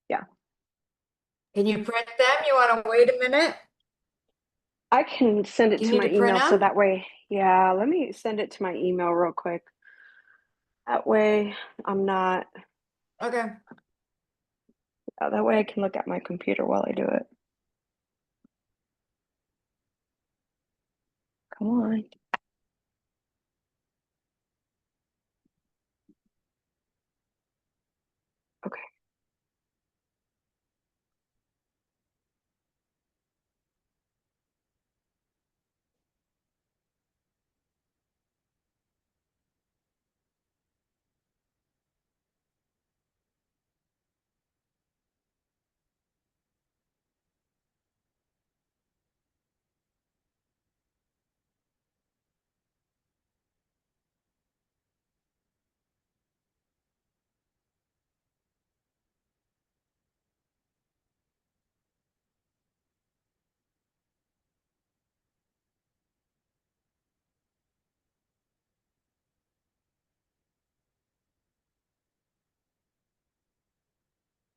Yeah. Can you print them? You want to wait a minute? I can send it Do you to need my to print email so them? that way, yeah, let me send it to my email real quick. That way I'm not, Okay. that way I can look at my computer while I do it. Come on. Okay.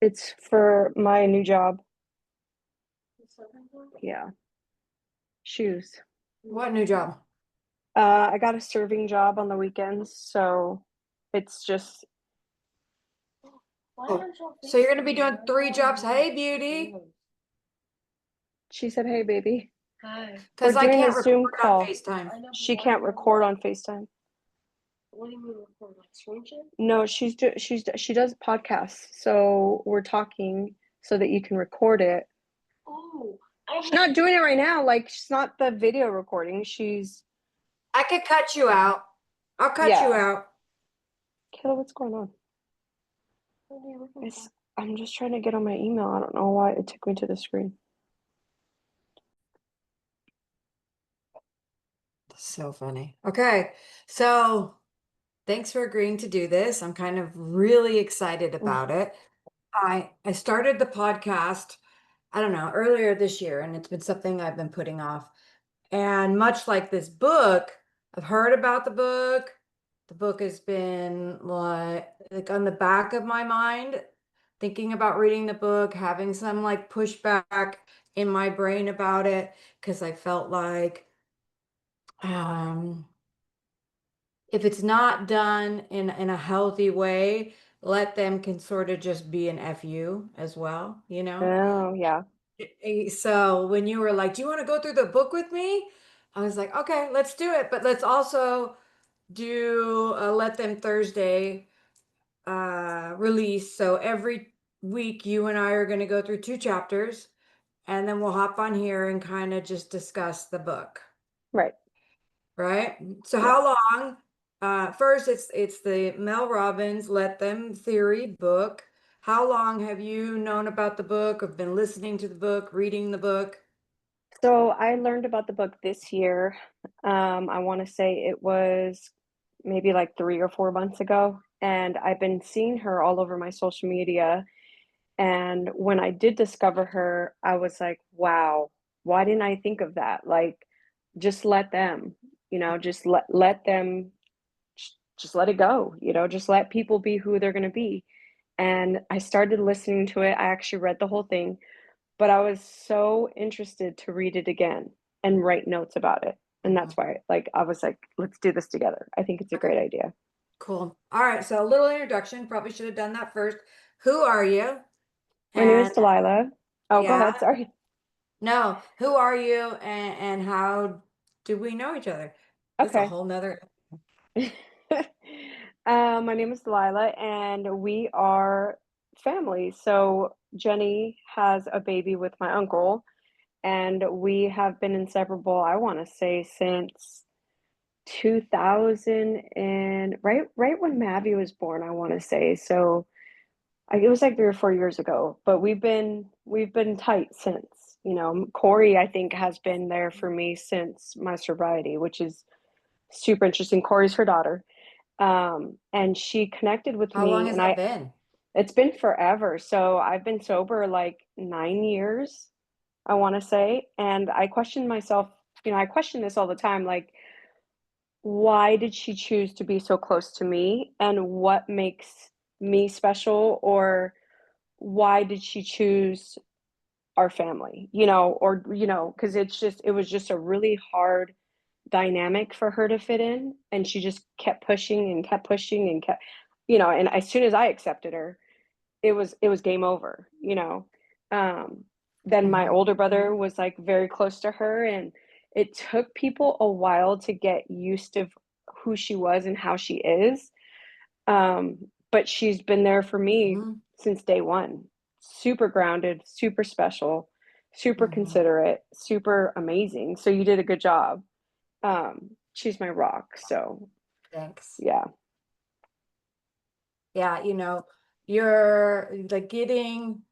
It's for my new job. Yeah. Shoes. What new job? I got a serving job on the weekends, so it's just Oh, so you're going to be doing 3 jobs. Hey, beauty. she said, "Hey baby. We're Because I doing a can't record Zoom on call." FaceTime. She can't record on FaceTime. What do you mean record, like screen share? No, she does podcasts. So we're talking so that you can record it. Oh, She's not doing it right now. Like she's not the video recording. She's I could cut you out. I'll cut you yeah. out. Kayla, what's going on? what are you looking It's, for? I'm just trying to get on my email. I don't know why it took me to the screen. So funny. Okay. So thanks for agreeing to do this. I'm kind of really excited about it. I started the podcast, I don't know, earlier this year, and it's been something I've been putting off. And much like this book, I've heard about the book. The book has been like on the back of my mind, thinking about reading the book, having some like pushback in my brain about it, because I felt like um if it's not done in a healthy way, let them can sort of just be an FU as well, you know? Oh, yeah. So when you were like, "Do you want to go through the book with me?" I was like, "Okay, let's do it." But let's also do let them Thursday release. So every week you and I are going to go through 2 chapters and then we'll hop on here and kind of just discuss the book. Right. Right? So Yeah. how long? First, it's the Mel Robbins Let Them Theory book. How long have you known about the book, or been listening to the book, reading the book? So I learned about the book this year. I want to say it was maybe like 3 or 4 months ago. And I've been seeing her all over my social media. And when I did discover her, I was like, wow, why didn't I think of that? Like, just let them, just let them, just let it go, just let people be who they're going to be. And I started listening to it. I actually read the whole thing, but I was so interested to read it again and write notes about it. And Mhm. that's why, like, I was like, let's do this together. I think it's a Okay, great idea. cool. All right, so a little introduction. Probably should have done that first. Who are you? My name is And Delilah. Oh, go ahead. yeah, Sorry. no, who are you and how do we know each other? That's a Okay. whole nother. My name is Delilah, and we are family. So Jenny has a baby with my uncle, and we have been inseparable, I want to say, since 2000 and right when Mavi was born, I want to say. So it was like 3 or 4 years ago, but we've been tight since. Corey, I think, has been there for me since my sobriety, which is super interesting. Corey's her daughter. And she connected with How long me, has and that been? it's been forever. So I've been sober like 9 years, I want to say. And I question myself, I question this all the time, like, why did she choose to be so close to me? And what makes me special? Or why did she choose our family, you know, or, you know, because it was just a really hard dynamic for her to fit in. And she just kept pushing and kept, you know, and as soon as I accepted her, it was game over, you know. Um, then my Mhm. older brother was like very close to her, and it took people a while to get used to who she was and how she is. But she's been there for me Mhm. since day one. Super grounded, super special, super Mhm. considerate, super amazing. So you did a good job. She's my rock. So Thanks. yeah, Yeah, you're like getting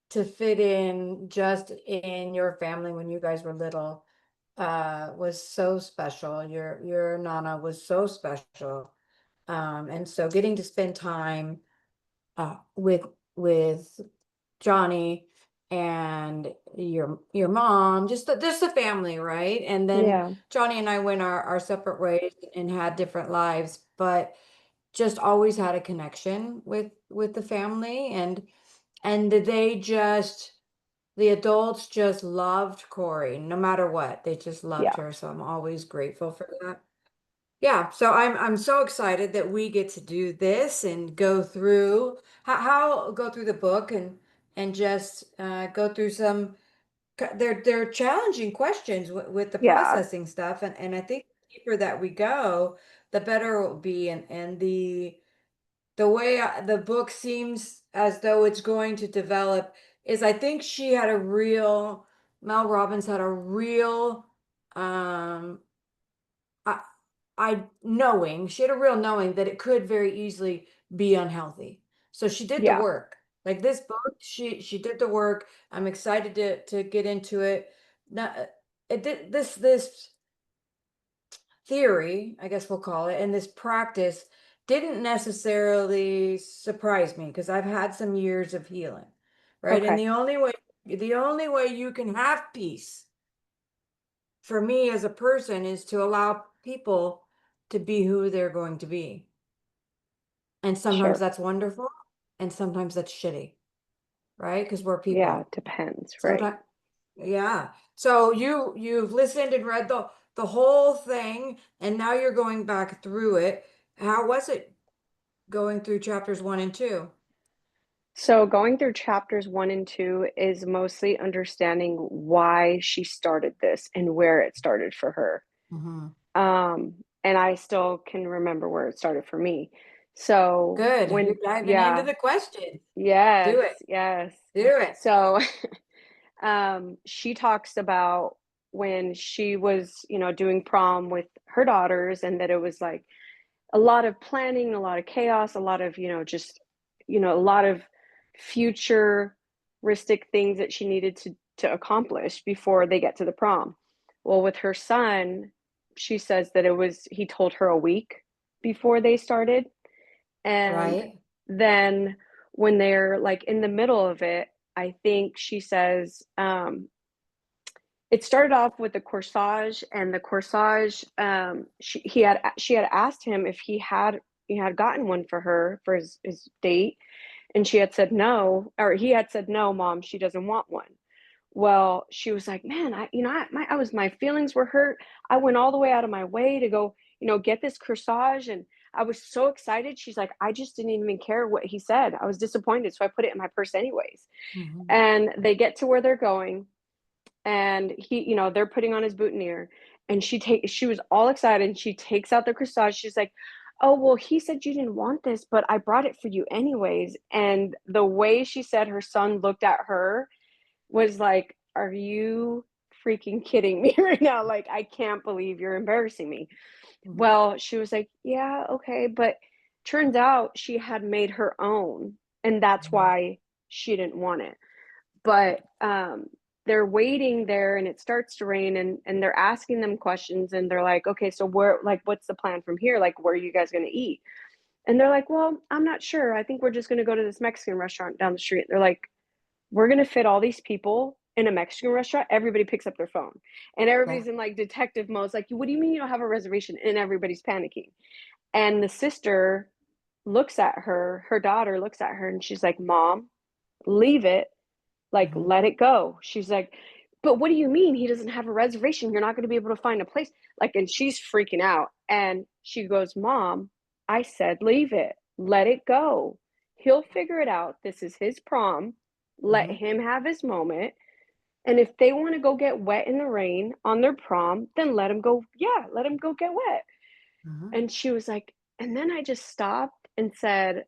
to fit in just in your family when you guys were little was so special. Your Nana was so special. And so getting to spend time with Johnny and your mom, just the family, right? And then yeah, Johnny and I went our separate ways and had different lives, but just always had a connection with the family, and the adults just loved Corey no matter what. They just loved yeah, her, so I'm always grateful for that. Yeah, so I'm so excited that we get to do this and go through how go through the book and just go through some they're challenging questions with the yeah, processing stuff, and I think the deeper that we go, the better it will be, and the way the book seems as though it's going to develop is I think Mel Robbins had a real um I, she had a real knowing that it could very easily be unhealthy. So she did the yeah, work. Like this book, she did the work. I'm excited to get into it. Now, it did this theory, I guess we'll call it, and this practice didn't necessarily surprise me because I've had some years of healing, right? And okay, the only way you can have peace for me as a person is to allow people to be who they're going to be. And sometimes sure. that's wonderful, and sometimes that's shitty, right? Because we're Yeah, people. it depends, right? Sometimes, yeah. So you've listened and read the whole thing, and now you're going back through it. How was it going through chapters 1 and 2? So going through chapters 1 and 2 is mostly understanding why she started this and where it started for her. Hmm. And I still can remember where it started for me. So Good. You're when, diving into yeah, the questions. Do yes, it. yes. Do it. So she talks about when she was, you know, doing prom with her daughters, and that it was like a lot of planning, a lot of chaos, a lot of, you know, just, you know, a lot of futuristic things that she needed to accomplish before they get to the prom. Well, with her son, she says that he told her a week before they started. And Right. then when they're like in the middle of it, I think she says, it started off with the corsage, and the corsage, she had asked him if he had gotten one for her for his date, and she had said no, or he had said no, mom, she doesn't want one. Well, she was like, man, my feelings were hurt. I went all the way out of my way to go, you know, get this corsage, and I was so excited. She's like, I just didn't even care what he said. I was disappointed, so I put it in my purse anyways. Hmm. And they get to where they're going, and he, you know, they're putting on his boutonniere, and she was all excited, and she takes out the corsage. She's like, oh, well, he said you didn't want this, but I brought it for you anyways. And the way she said her son looked at her was like, are you freaking kidding me right now? Like, I can't believe you're embarrassing me. Well, she was like, yeah, okay, but turns out she had made her own, and that's Hmm. why she didn't want it. But they're waiting there, and it starts to rain, and they're asking them questions, and they're like, okay, so where, like, what's the plan from here, like, where are you guys going to eat? And they're like, well, I'm not sure, I think we're just going to go to this Mexican restaurant down the street. They're like, we're going to fit all these people in a Mexican restaurant. Everybody picks up their phone, and Yeah. everybody's in like detective mode. It's like, what do you mean you don't have a reservation? And everybody's panicking. And the sister looks at her daughter looks at her, and she's like, mom, leave it, like, Mhm. let it go. She's like, but what do you mean he doesn't have a reservation? You're not going to be able to find a place. Like, and she's freaking out. And she goes, Mom, I said, leave it, let it go. He'll figure it out. This is his prom. Let Mhm. him have his moment. And if they want to go get wet in the rain on their prom, then let him go. Yeah, let him go get wet. Mhm. And she was like, and then I just stopped and said,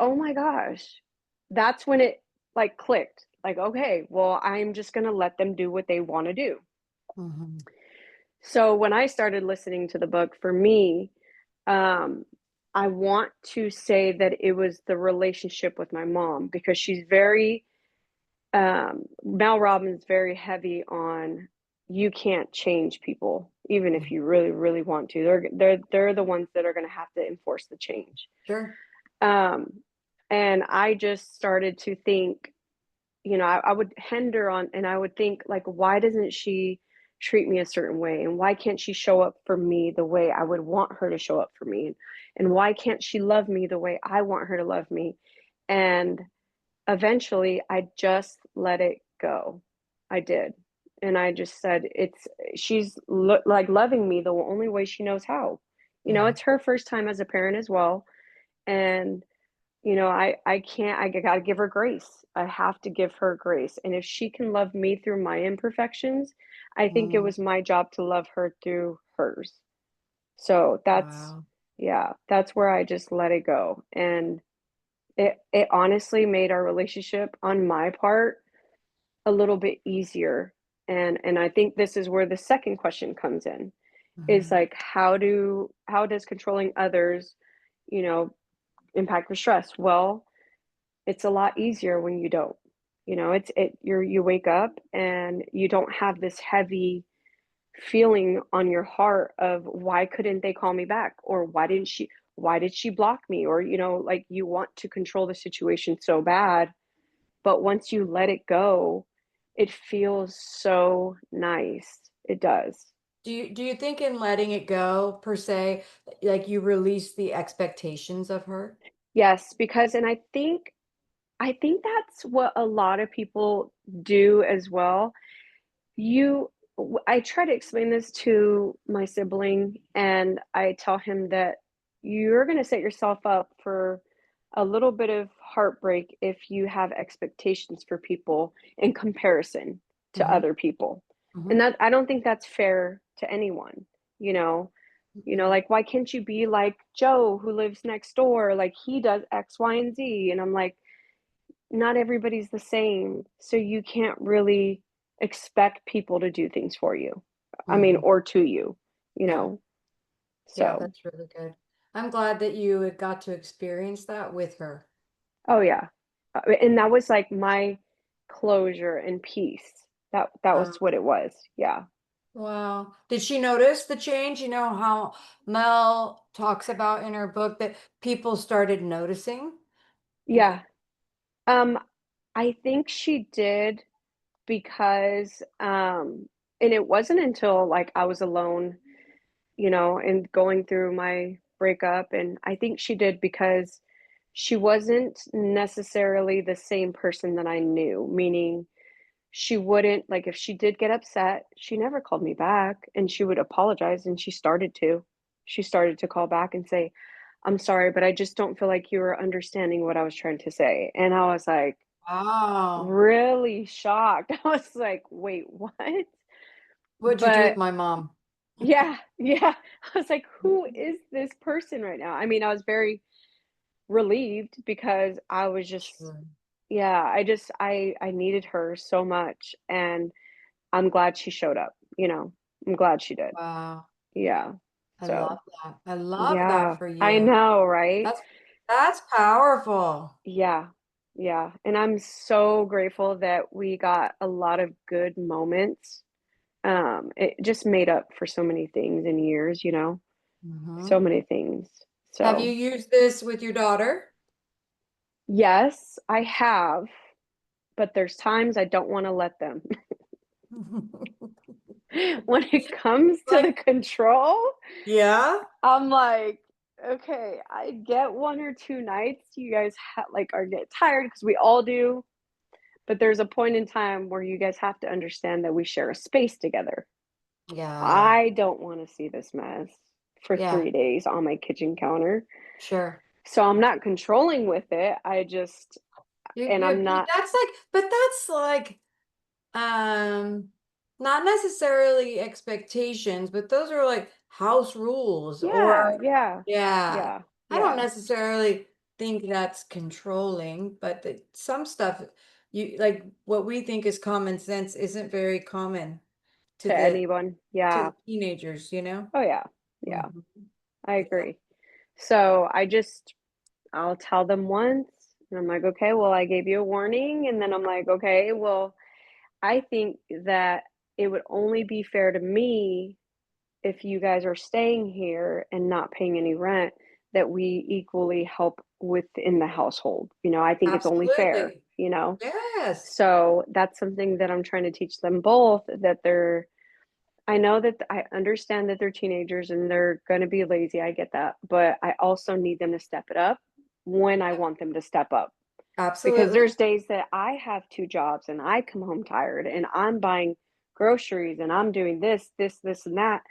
oh my gosh, that's when it like clicked. Like, okay, well, I'm just going to let them do what they want to do. Mhm. So when I started listening to the book, for me, um, I want to say that it was the relationship with my mom because she's very, Mel Robbins very heavy on you can't change people, even if Mhm. you really, really want to. They're the ones that are going to have to enforce the change. Sure. Um, and I just started to think, I would hinder on, and I would think, like, why doesn't she treat me a certain way? And why can't she show up for me the way I would want her to show up for me? And why can't she love me the way I want her to love me? And eventually, I just let it go. I did. And I just said, she's like loving me the only way she knows how. Yeah. It's her first time as a parent as well. And I can't, I gotta give her grace. I have to give her grace. And if she can love me through my imperfections, I think it Mm. was my job to love her through hers. So Wow. that's where I just let it go. And it honestly made our relationship on my part a little bit easier. And I think this is where the second question comes in, is Mhm. like, how does controlling others, you know, impact your stress? Well, it's a lot easier when you don't. You wake up and you don't have this heavy feeling on your heart of why couldn't they call me back, or why did she block me, or like you want to control the situation so bad, but once you let it go, it feels so nice. It does. Do you think in letting it go per se, like you release the expectations of her? Yes, because and I think that's what a lot of people do as well. I try to explain this to my sibling, and I tell him that you're going to set yourself up for a little bit of heartbreak if you have expectations for people in comparison to Mhm. other people. And Mhm. that I don't think that's fair to anyone, you know. Mhm. Like, why can't you be like Joe who lives next door? Like, he does X, Y, and Z. And I'm like, not everybody's the same, so you can't really expect people to do things for you. I mean, Mhm. or to you, you Yeah. know? Yeah, So, that's really good. I'm glad that you had got to experience that with her. oh yeah. And that was like my closure and peace. That was Wow. what it was. Yeah. Wow. Did she notice the change? You know how Mel talks about in her book that people started noticing? And Yeah. Um, I think she did because, and it wasn't until like I was alone, and going through my breakup. And I think she did because she wasn't necessarily the same person that I knew, meaning she wouldn't, like, if she did get upset, she never called me back, and she would apologize. And she started to call back and say, I'm sorry, but I just don't feel like you were understanding what I was trying to say. And I was like, wow. really shocked. I was like, wait, what? What'd you do with But my mom? yeah, yeah. I was like, "Who is this person right now?" I mean, I was very relieved because I was just Sure. yeah, I needed her so much, and I'm glad she showed up, you know? I'm glad she did. Wow. Yeah. I So, love that. I love that yeah. for I you. know, right? That's that's powerful. Yeah. Yeah, and I'm so grateful that we got a lot of good moments. It just made up for so many things in years, so Mhm. many things. Have you So, used this with your daughter? yes, I have, but there's times I don't wanna let them. When it comes to Like, the control, yeah? I'm like, "Okay, I get 1 or 2 nights, you guys like, are get tired because we all do." but there's a point in time where you guys have to understand that we share a space together. Yeah. I don't want to see this mess for Yeah. 3 days on my kitchen counter. Sure. So I'm not controlling with it. I just and I'm not But that's like, um, not necessarily expectations, but those are like house rules yeah, or yeah, yeah. yeah, I don't yeah. necessarily think that's controlling, but some stuff you like what we think is common sense isn't very common to To anyone. to Yeah. the teenagers, you know? Oh yeah. Yeah. Mhm. I Yeah. agree. So I'll tell them once and I'm like, okay, well, I gave you a warning. And then I'm like, okay, well, I think that it would only be fair to me if you guys are staying here and not paying any rent, that we equally help within the household. I think it's only fair, Absolutely. Yes. So that's something that I'm trying to teach them both, that I know that I understand that they're teenagers and they're going to be lazy. I get that. But I also need them to step it up when I want them to step up. Because Absolutely. there's days that I have two jobs and I come home tired and I'm buying groceries and I'm doing this, and that.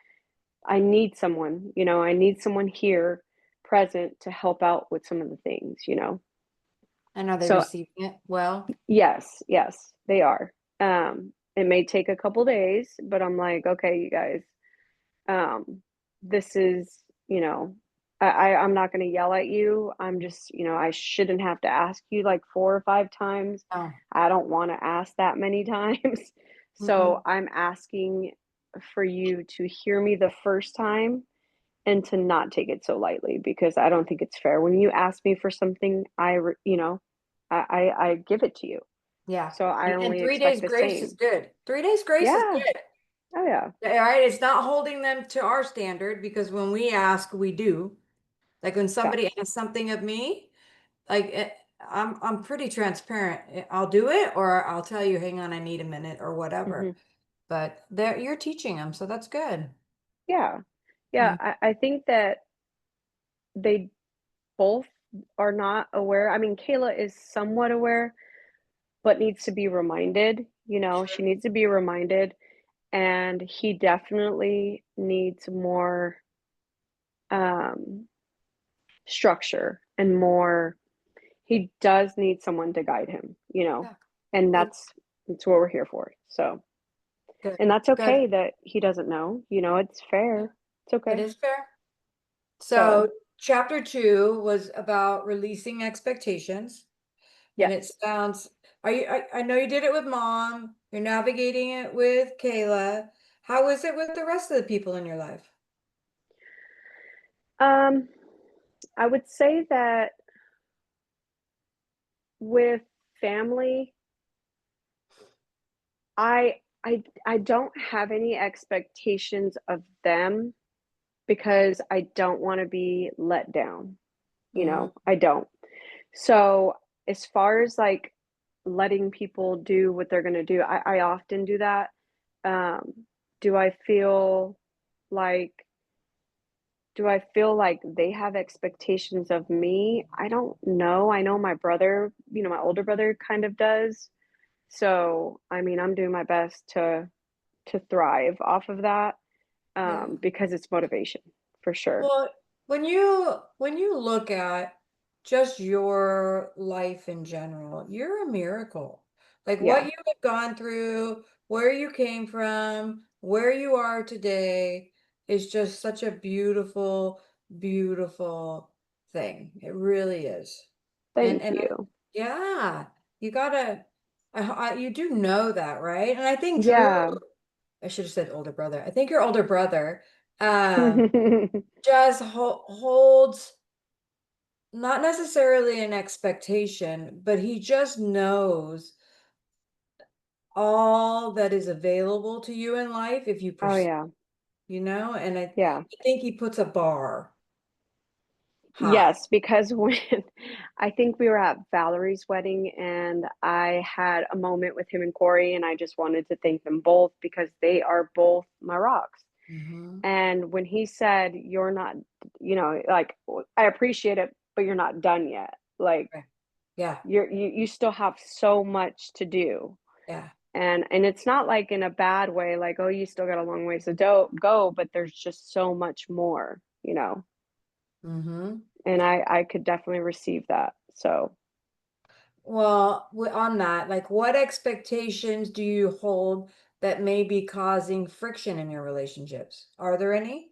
I need someone, I need someone here present to help out with some of the things. And are they So receiving it well? yes, yes, they are. It may take a couple days, but I'm like, okay, you guys, this is, I'm not going to yell at you. I'm just, I shouldn't have to ask you like 4 or 5 times. Oh. I don't want to ask that many times. So Hmm. I'm asking for you to hear me the first time and to not take it so lightly, because I don't think it's fair. When you ask me for something, I give it to you. Yeah. So I And only 3 days expect the grace is same. good. 3 days grace is Yeah. good. Oh yeah. All right. It's not holding them to our standard because when we ask, we do. Like when Yeah. somebody asks something of me, like I'm pretty transparent. I'll do it or I'll tell you, hang on, I need a minute or whatever. Hmm. But there you're teaching them, so that's good. Yeah. Yeah. Mm. I think that they both are not aware. I mean, Kayla is somewhat aware, but needs to be reminded. She needs to be reminded. And he definitely needs more um, structure and more. He does need someone to guide him, Yeah. and Good. that's what we're here for. So, Good. and that's Good. okay that he doesn't know, it's Yeah. fair. It's It okay. is fair. So, So, chapter 2 was about releasing expectations, and it yes. sounds, I know you did it with mom, you're navigating it with Kayla. How is it with the rest of the people in your life? Um, I would say that with family, I don't have any expectations of them because I don't want to be let down. Mhm. I don't. So, as far as like letting people do what they're going to do, I often do that. Um, do I feel like do I feel like they have expectations of me? I don't know. I know my brother, my older brother kind of does. So, I mean, I'm doing my best to thrive off of that, Yeah. because it's motivation for sure. Well, when you look at just your life in general, you're a miracle. Like what Yeah. you have gone through, where you came from, where you are today is just such a beautiful, beautiful thing. It really is. Thank And you. yeah, you gotta, you do know that, right? And I think Drew, Yeah. I should have said older brother. I think your older brother, just holds not necessarily an expectation, but he just knows all that is available to you in life if you Oh, pursue, yeah. and Yeah. I think he puts a bar high. Yes, because when I think we were at Valerie's wedding and I had a moment with him and Corey, and I just wanted to thank them both because they are both my rocks. Hmm. And when he said, "You're not," like, I appreciate it, but you're not done yet. Like, Right. Yeah. You still have so much to do. Yeah. And it's not like in a bad way, like, "Oh, you still got a long ways to go," but there's just so much more, you know? Mm-hmm. And I could definitely receive that, so Well, on that, like, what expectations do you hold that may be causing friction in your relationships? Are there any?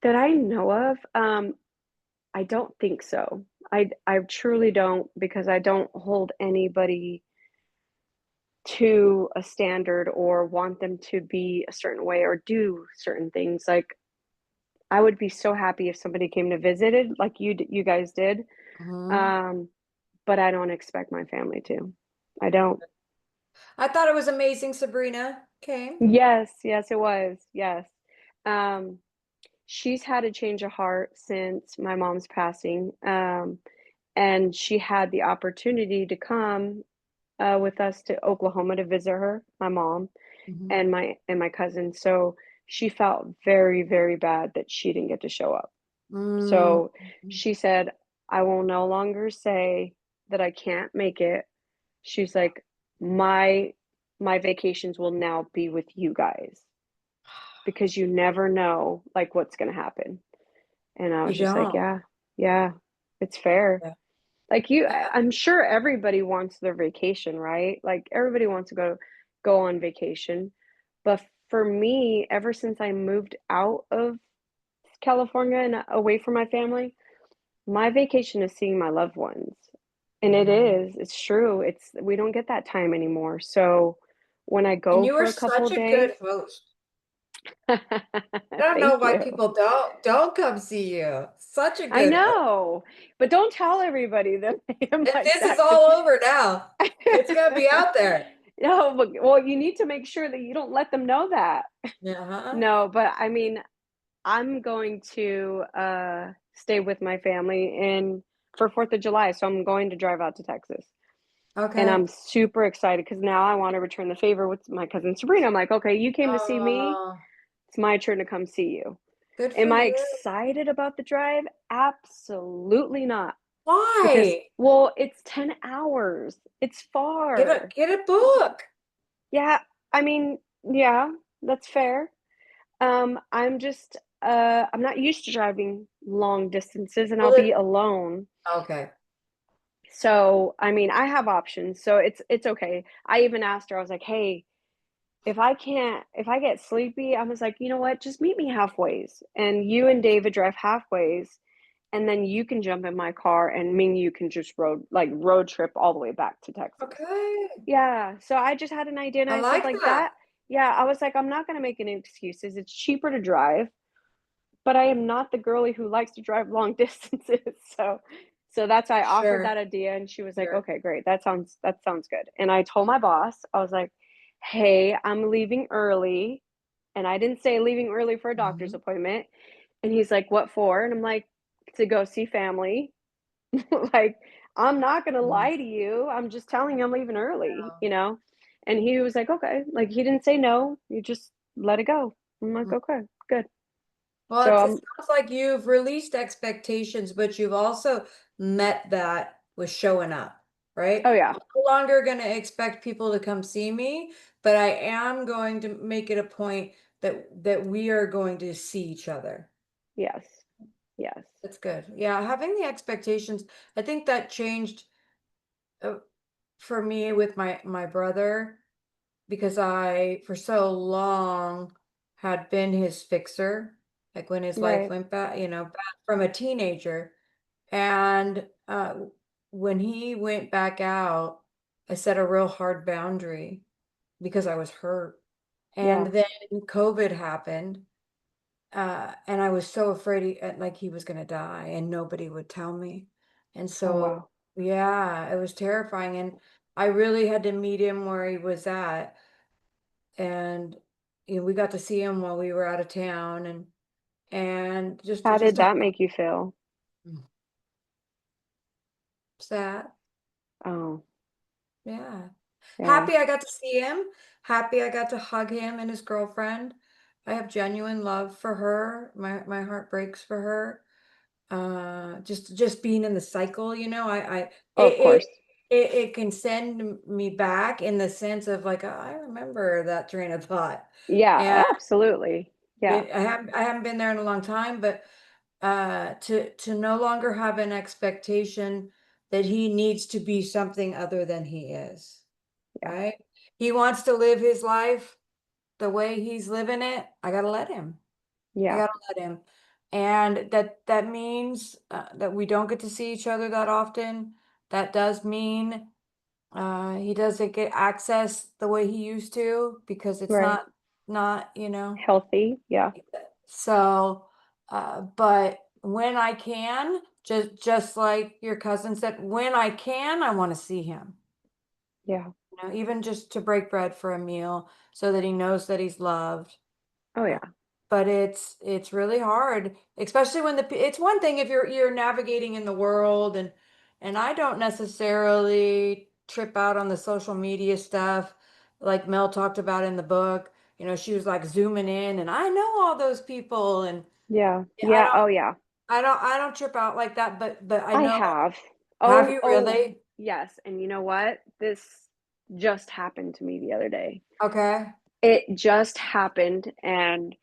that I know of, I don't think so. I truly don't because I don't hold anybody to a standard or want them to be a certain way or do certain things, like, I would be so happy if somebody came to visit it like you guys did, Hmm. um, but I don't expect my family to. I don't. I thought it was amazing Sabrina came. Yes, yes, it was, yes. Um, she's had a change of heart since my mom's passing, and she had the opportunity to come, with us to Oklahoma to visit her, my mom, Hmm. and my cousin, so she felt very, very bad that she didn't get to show up. Mm. So she said, "I will no longer say that I can't make it." She's like, "My my vacations will now be with you guys because you never know, like, what's gonna happen." And I You was just like, don't. "Yeah, yeah, it's fair." Yeah. Like, Yeah. I'm sure everybody wants their vacation, right? Like, everybody wants to go on vacation, but for me, ever since I moved out of California and away from my family, my vacation is seeing my loved ones. And it Mhm. is, it's true. We don't get that time anymore. So when I And go you were for a couple such of a good days, host. I don't know thank why you. people don't come see you. Such a I good host. know, but don't tell everybody that I am And like this is that. 'Cause all over now. It's gonna be out there. no, but well, you need to make sure that you don't let them know that. Uh-huh. No, but I mean, I'm going to stay with my family in for 4th of July, so I'm going to drive out to Texas. And Okay. I'm super excited because now I want to return the favor with my cousin Sabrina. I'm like, okay, you came to see me. Oh, It's my turn to come see you. good for Am I you. excited about the drive? Absolutely not. Because, Why? well, it's 10 hours. It's far. Get a book. Yeah, I mean, yeah, that's fair. I'm not used to driving long distances and I'll Well, be alone. okay. So, I mean, I have options, so it's okay. I even asked her, I was like, "Hey, if I get sleepy," I was like, "You know what? Just meet me halfways, and you and David drive halfways, and then you can jump in my car, and me and you can just road trip all the way back to Texas." Okay. Yeah, so I just had an idea, and I I said like like that. that. Yeah, I was like, "I'm not gonna make any excuses. It's cheaper to drive." But I am not the girly who likes to drive long distances, so that's why I offered Sure. that idea, and she was like, Sure. "Okay, great. That sounds good." And I told my boss, I was like, "Hey, I'm leaving early." And I didn't say leaving early for a doctor's Mhm. appointment. And he's like, "What for?" And I'm like, "To go see family." Like, I'm not gonna Mhm. lie to you. I'm just telling you I'm leaving early, Yeah. you know? And he was like, "Okay." Like, he didn't say no. You just let it go. I'm like, Mm. "Okay, good." Well, So it I'm sounds like you've released expectations, but you've also met that with showing up, right? oh, yeah. I'm no longer going to expect people to come see me, but I am going to make it a point that we are going to see each other. Yes. Yes. That's good. Yeah, having the expectations, I think that changed uh, for me with my brother because I for so long had been his fixer, like when his life Right. went bad, bad from a teenager. And when he went back out, I set a real hard boundary because I was hurt. And Yeah. then COVID happened, and I was so afraid like he was gonna die, and nobody would tell me. And Oh, so, wow. yeah, it was terrifying, and I really had to meet him where he was at, and we got to see him while we were out of town, and How did just a that make you feel? sad. Oh, Yeah. yeah. Happy I got to see him. Happy I got to hug him and his girlfriend. I have genuine love for her. My heart breaks for her. just being in the cycle, Oh, of course. it can send me back in the sense of like, oh, I remember that train of thought. Yeah, And absolutely. Yeah, I haven't been there in a long time, but to no longer have an expectation that he needs to be something other than he is, yeah, right? He wants to live his life the way he's living it. I gotta let him. I yeah, gotta let him. And that means that we don't get to see each other that often. That does mean he doesn't get access the way he used to because it's right. not. Healthy. Yeah, So, but when I can, just like your cousin said, when I can, I want to see him. yeah. Even just to break bread for a meal so that he knows that he's loved. Oh, Uh, yeah, but it's really hard, especially when it's one thing if you're navigating in the world and I don't necessarily trip out on the social media stuff like Mel talked about in the book. She was like zooming in and I know all those people and yeah, yeah, yeah. Oh, yeah. I don't trip out like that, but I I know. have. Have Oh, you oh, really? yes. And you know what? This just happened to me the other day. Okay. It just happened, and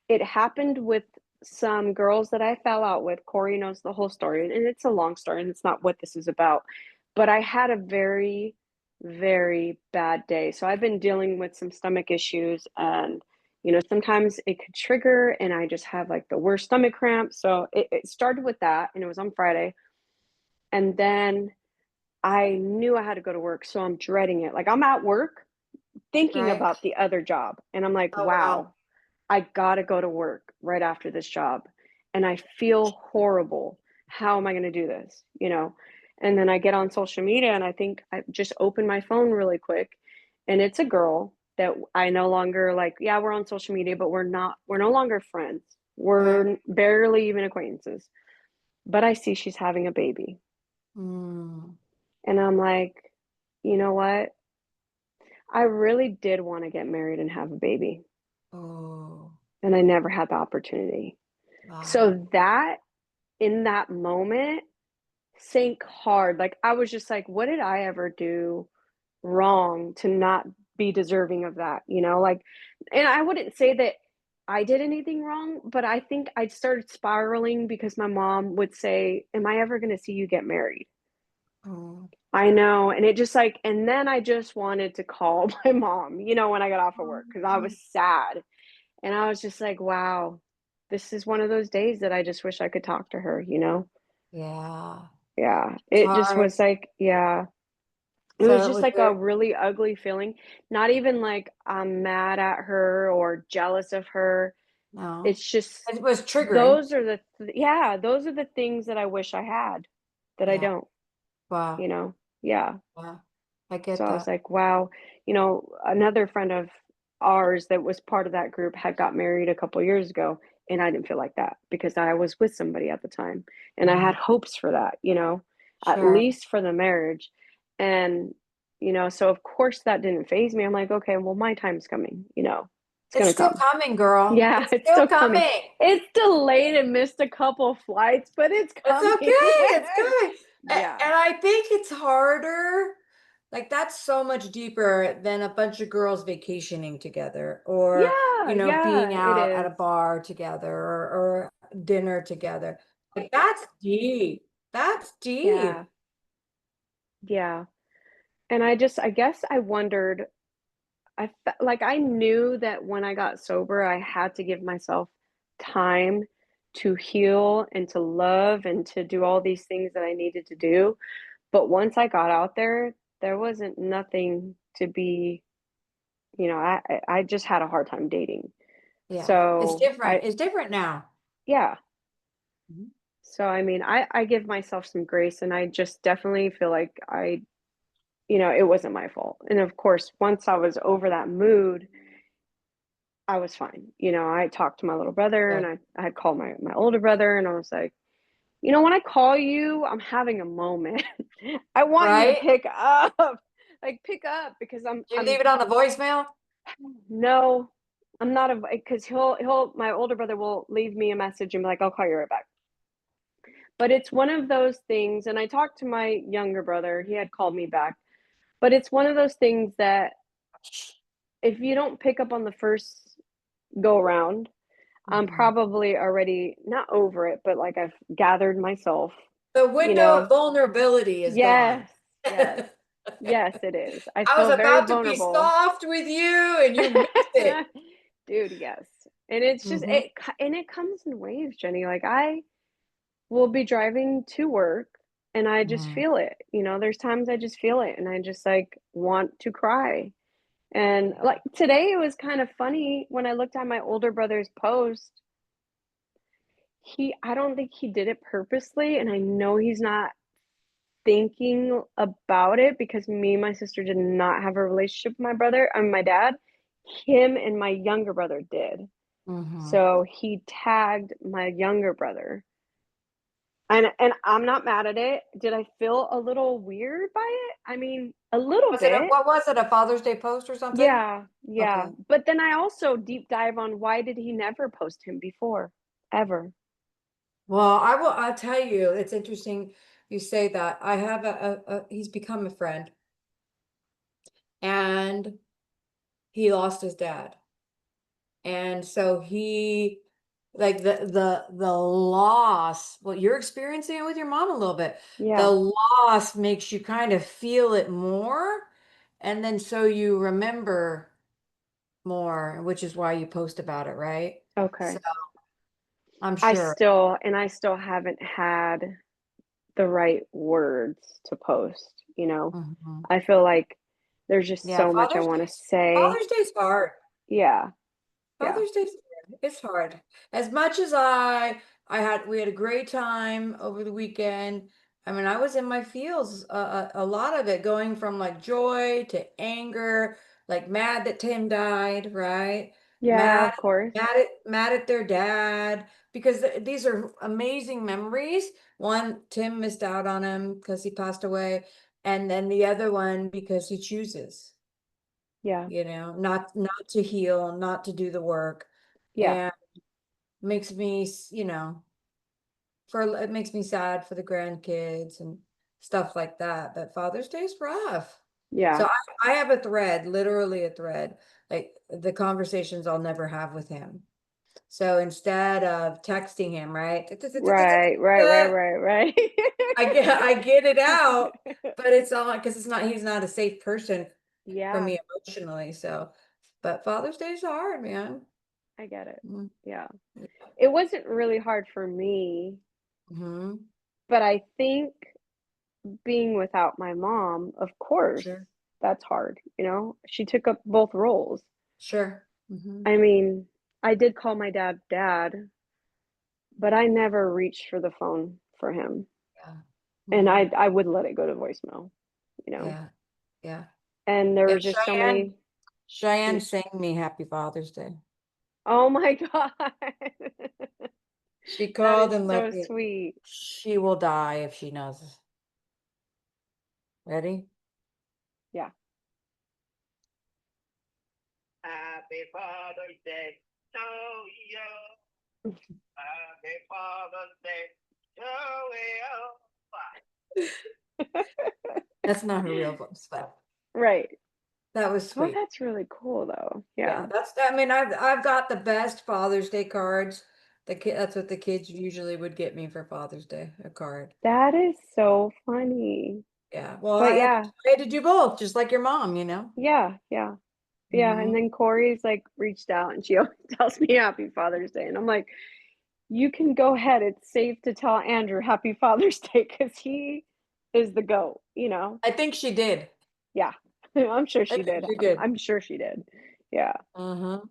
it happened with some girls that I fell out with. Corey knows the whole story, and it's a long story, and it's not what this is about. But I had a very, very bad day. So I've been dealing with some stomach issues, and sometimes it could trigger, and I just have like the worst stomach cramps. So it started with that, and it was on Friday. And then I knew I had to go to work, so I'm dreading it. Like I'm at work thinking Right. about the other job, and I'm like, Oh wow. wow, I gotta go to work right after this job. And I feel horrible. How am I gonna do this? And then I get on social media and I think I just open my phone really quick and it's a girl that I no longer like, yeah, we're on social media, but we're no longer friends. Okay. We're barely even acquaintances. But I see she's having a baby. Mm. And I'm like, you know what? I really did want to get married and have a baby. Oh And I never had the opportunity. wow. So that in that moment sank hard. Like I was just like, what did I ever do wrong to not be deserving of that? Like, and I wouldn't say that I did anything wrong, but I think I started spiraling because my mom would say, am I ever going to see you get married? Oh. I know. And it just like, and then I just wanted to call my mom, when I got off of work because I was sad. And I was just like, wow, this is one of those days that I just wish I could talk to her. Yeah. Yeah. It's It just hard. was like, yeah. It was So it just was like a very, really ugly feeling. Not even like I'm mad at her or jealous of her. no. It's just It was triggering. those are yeah, those are the things that I wish I had that I Yeah. don't, Wow. you know? Yeah. Yeah. I So get I was that. like, wow, another friend of ours that was part of that group had got married a couple years ago, and I didn't feel like that because I was with somebody at the time, and I had Right. hopes for that, at Sure. least for the marriage. And so of course that didn't phase me. I'm like, okay, well my time's coming, it's It's gonna still come. coming, girl. Yeah, It's it's still still coming. coming. It's delayed and missed a couple flights, but it's It's coming. okay. It's good. Yeah. And I think it's harder. Like that's so much deeper than a bunch of girls vacationing together or, Yeah, being yeah, it out at a is. bar together or dinner together. Like that's deep. That's deep. Yeah. Yeah. And I guess I wondered, like I knew that when I got sober, I had to give myself time to heal and to love and to do all these things that I needed to do. But once I got out there wasn't nothing to be, I just had a hard time dating. Yeah. It's So different. It's different now. yeah. Mhm. So I mean, I give myself some grace and I just definitely feel like it wasn't my fault. And of course, once I was over that mood, I was fine. I talked to my little brother and Good. I had called my older brother and I was like, when I call you, I'm having a moment. I want you to Right? pick up. Like pick up because You leave it on the voicemail? no, I'm not a because my older brother will leave me a message and be like, I'll call you right back. But it's one of those things, and I talked to my younger brother, he had called me back, but it's one of those things that if you don't pick up on the first go around, I'm Mhm. probably already not over it, but like I've gathered myself, The you window of know. vulnerability is gone. Yes, yes, yes, it is. I I was feel very about to be vulnerable. soft with you and you missed it. Dude, yes. And it's just Mhm. it comes in waves, Jenny. Like I will be driving to work and I just Mhm. feel it. There's times I just feel it and I just like want to cry. And like today it was kind of funny when I looked at my older brother's post. I don't think he did it purposely, and I know he's not thinking about it because me and my sister did not have a relationship with my brother and my dad. Him and my younger brother did. Mhm. So he tagged my younger brother. And I'm not mad at it. Did I feel a little weird by it? I mean, a little bit. What was it, a Father's Day post or something? Yeah, yeah. Okay. But then I also deep dive on why did he never post him before? Ever. Well, I'll tell you, it's interesting you say that. I have he's become a friend and he lost his dad. And so he like the loss, well, you're experiencing it with your mom a little bit. The Yeah. loss makes you kind of feel it more. And then so you remember more, which is why you post about it, right? So Okay. I'm sure. I still haven't had the right words to post. Mhm. I feel like there's just Yeah, so much I wanna say. Father's Day's hard. Yeah, yeah, Father's Day's hard. It's hard. As much as we had a great time over the weekend. I mean, I was in my feels a lot of it, going from like joy to anger, like mad that Tim died, right? yeah, Mad, of course. mad at their dad because these are amazing memories. One, Tim missed out on him because he passed away, and then the other one because he chooses, Yeah, not to heal, not to do the work, yeah, and makes me, it makes me sad for the grandkids and stuff like that. But Father's Day's rough. yeah. So I have a thread, literally a thread, like the conversations I'll never have with him. So instead of texting him, right? Right, right, right, right, right. I get it out, but it's all because he's not a safe person for Yeah, me emotionally. So, but Father's Day is hard, man. I get it. Mm, Yeah. It wasn't really hard for me, mm-hmm. but I think being without my mom, of course, Sure, that's hard. She took up both roles. sure. Mm-hmm. I mean, I did call my dad dad, but I never reached for the phone for him, Yeah. and Mm-hmm. I would let it go to voicemail. Yeah. Yeah. And there Yeah. were just so many. Cheyenne mm, sang me Happy Father's Day. Oh my god. She That called is and so let me, sweet. she will die if she knows. Ready? Yeah. Happy Father's Day to you. Happy Father's Day to That's not her real voice, but Right. that was Oh, sweet. that's really cool though. Yeah, Yeah. I mean, I've got the best Father's Day cards. That's what the kids usually would get me for Father's Day, a card. That is so funny. Yeah. Well, But yeah, I had to do both, just like your mom. yeah, yeah. Yeah, and Hmm. then Corey's like reached out and she always tells me happy Father's Day. And I'm like, you can go ahead. It's safe to tell Andrew happy Father's Day because he is the GOAT. I think she did. Yeah. I'm sure I she think did. she did. I'm sure she did. Yeah. Uh-huh.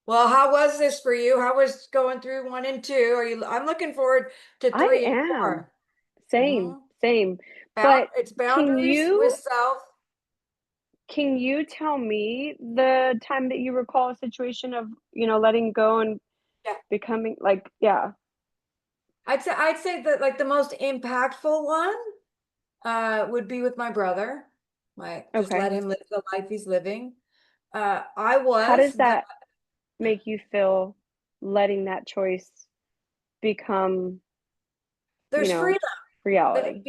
Well, how was this for you? How was going through 1 and 2? I'm looking forward to I 3 and 4. am. Same, Hmm. same. But It's can boundaries with you self. can you tell me the time that you recall a situation of letting go and Yeah. becoming like, yeah. I'd say that like the most impactful one would be with my brother. Just Okay. let him live the life he's living. I How was does the that make you feel letting that choice become you There's know, freedom reality.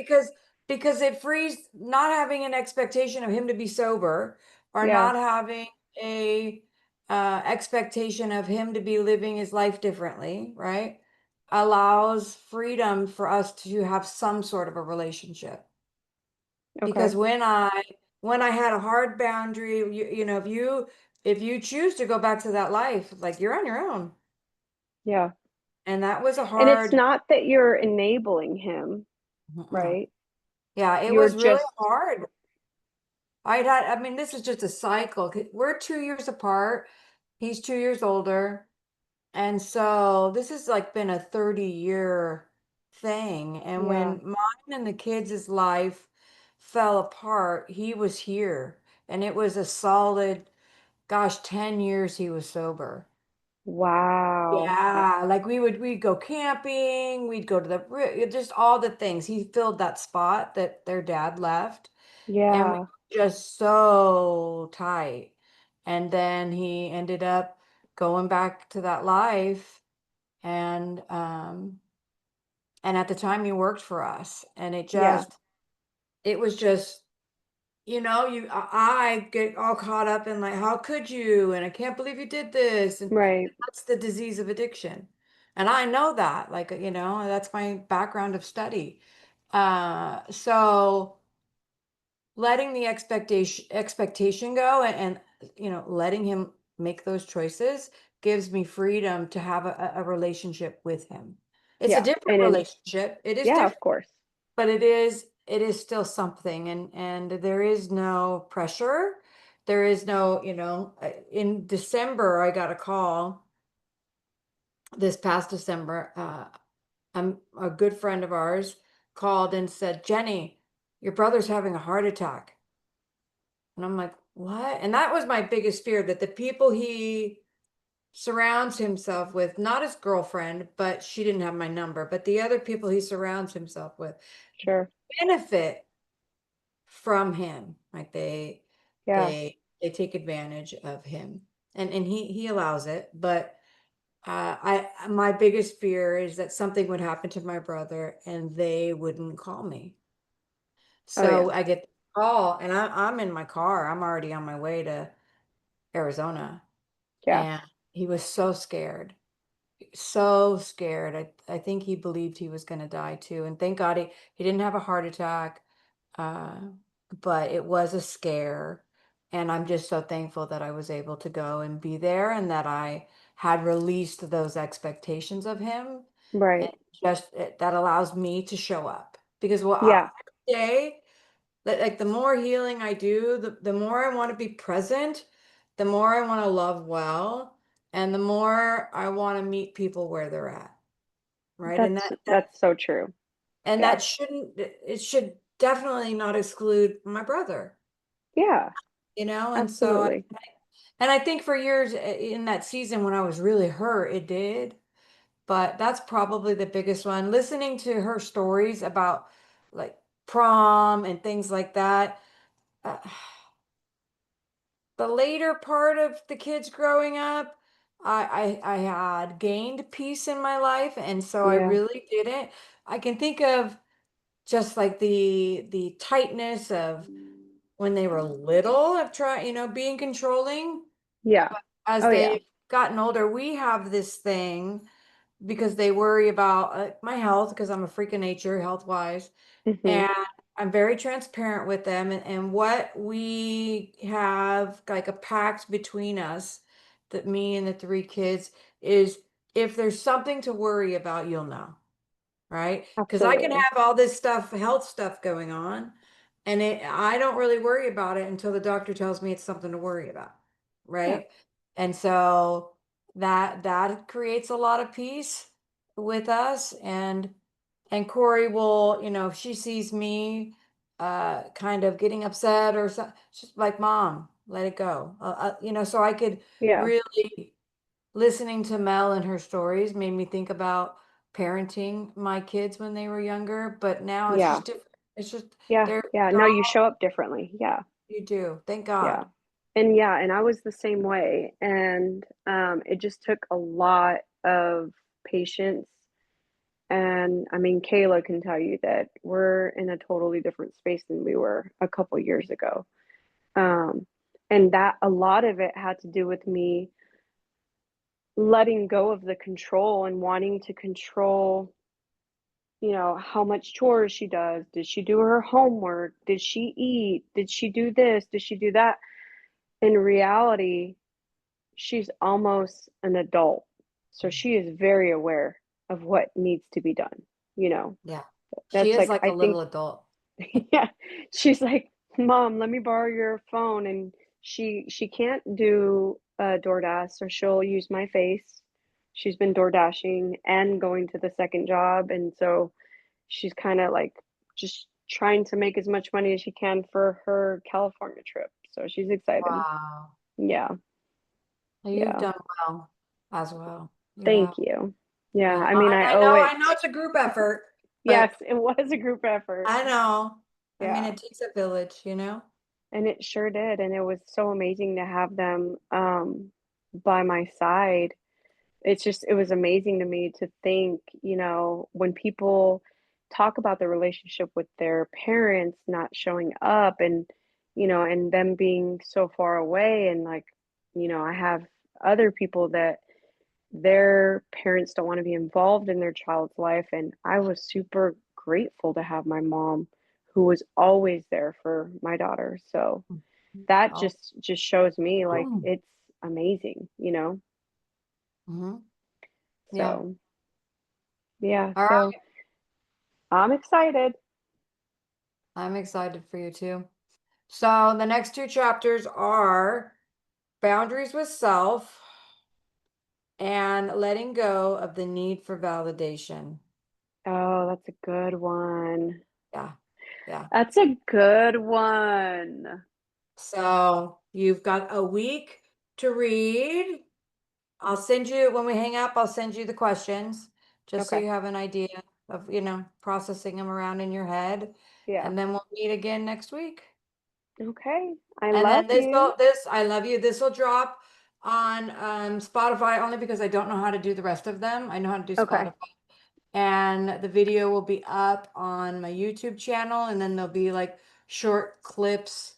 because it frees not having an expectation of him to be sober, or Yeah, not having a expectation of him to be living his life differently, right? Allows freedom for us to have some sort of a relationship. Because okay. when I had a hard boundary, you know, if you choose to go back to that life, like, you're on your own. Yeah. And that was a And it's hard. not that you're enabling him, Mm-mm. right? Yeah, it You're was really just hard. I mean, this is just a cycle. We're 2 years apart. He's 2 years older. And so this has like been a 30-year thing. And yeah. when mine and the kids' life fell apart, he was here. And it was a solid, gosh, 10 years he was sober. Wow. Yeah, like we'd go camping, we'd go to just all the things. He filled that spot that their dad left, and we Yeah. were just so tight. And then he ended up going back to that life, and at the time he worked for us, and Yeah. it was just, I get all caught up in, like, how could you? And I can't believe you did this. And Right. that's the disease of addiction. And I know that, like, that's my background of study. So letting the expectation go, letting him make those choices gives me freedom to have a relationship with him. It's a Yeah. different And it relationship. It is yeah, different, of course. but it is still something, and there is no pressure. There is no, in December I got a call, this past December. A good friend of ours called and said, Jenny, your brother's having a heart attack. And I'm like, what? And that was my biggest fear, that the people he surrounds himself with, not his girlfriend, but she didn't have my number, but the other people he surrounds himself with, Sure. benefit from him. Like, Yeah. they take advantage of him, and he allows it. But I my biggest fear is that something would happen to my brother and they wouldn't call me. Oh yeah. So I get the call, and I'm in my car. I'm already on my way to Arizona, Yeah. and he was so scared. So scared. I think he believed he was going to die too. And thank God he didn't have a heart attack. Uh, but it was a scare. And I'm just so thankful that I was able to go and be there, and that I had released those expectations of him. And Right. that allows me to show up, because, well, Yeah. every day, like, the more healing I do, the more I want to be present, the more I want to love well, and the more I want to meet people where they're at, right? And That's so true. Yeah. that should definitely not exclude my brother, Yeah. and so Absolutely. I think for years, in that season when I was really hurt, it did. But that's probably the biggest one. Listening to her stories about, like, prom and things like that. uh, the later part of the kids growing up, I had gained peace in my life, and so I Yeah. really didn't. I can think of just, like, the tightness of when they were little, of trying, being controlling. Yeah. As Oh yeah. they've gotten older, we have this thing, because they worry about, my health, because I'm a freak of nature health wise. Mhm. And I'm very transparent with them, and what we have, like, a pact between us, that me and the three kids, is, if there's something to worry about, you'll know, right? Because I can Absolutely. have all this stuff, health stuff going on, and I don't really worry about it until the doctor tells me it's something to worry about, Yeah. right? And so that creates a lot of peace with us. And Corey will, if she sees me kind of getting upset or something, she's like, Mom, let it go. So I could Yeah. really, listening to Mel and her stories made me think about parenting my kids when they were younger, but now it's Yeah. just different. It's just, Yeah. they're Yeah. they're No, you all, show up differently. Yeah. you do. Thank Yeah. God. And I was the same way, and, it just took a lot of patience And I mean, Kayla can tell you that we're in a totally different space than we were a couple years ago. Um, and that a lot of it had to do with me letting go of the control and wanting to control, how much chores she does. Did she do her homework? Did she eat? Did she do this? Did she do that? In reality, she's almost an adult. So she is very aware of what needs to be done, you know. Yeah. She That's is like like I a think little adult. yeah. She's like, "Mom, let me borrow your phone." And she can't do DoorDash, so she'll use my face. She's been door dashing and going to the second job, and so she's kind of like just trying to make as much money as she can for her California trip. So she's excited. Wow. Yeah. Well, you've Yeah. done well as well. You Thank have. you. Yeah, Yeah. I mean, I owe I it. know it's a group effort, Yes, but it was a group effort. I know. I mean, Yeah. it takes a village, you know? And it sure did, and it was so amazing to have them, by my side. It was amazing to me to think, when people talk about the relationship with their parents not showing up and them being so far away and, like, I have other people that their parents don't wanna be involved in their child's life, and I was super grateful to have my mom who was always there for my daughter, so that Oh. just shows me, like, it's amazing, Hmm. Yeah. so, yeah, All so right. I'm excited. I'm excited for you too. So the next two chapters are boundaries with self and letting go of the need for validation. Oh, that's a good one. Yeah. Yeah. That's a good one. So you've got a week to read. I'll send you, when we hang up, I'll send you the questions just so Okay. you have an idea of, processing them around in your head. Yeah. And then we'll meet again next week. Okay. I And love then you. I love you. This will drop on Spotify only because I don't know how to do the rest of them. I know how to do Okay. Spotify. And the video will be up on my YouTube channel, and then there'll be like short clips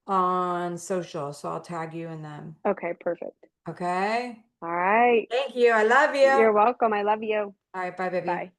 on social. So I'll tag you in them. Okay, perfect. Okay. All right. Thank you. I love you. You're welcome. I love you. All right. Bye, baby. Bye.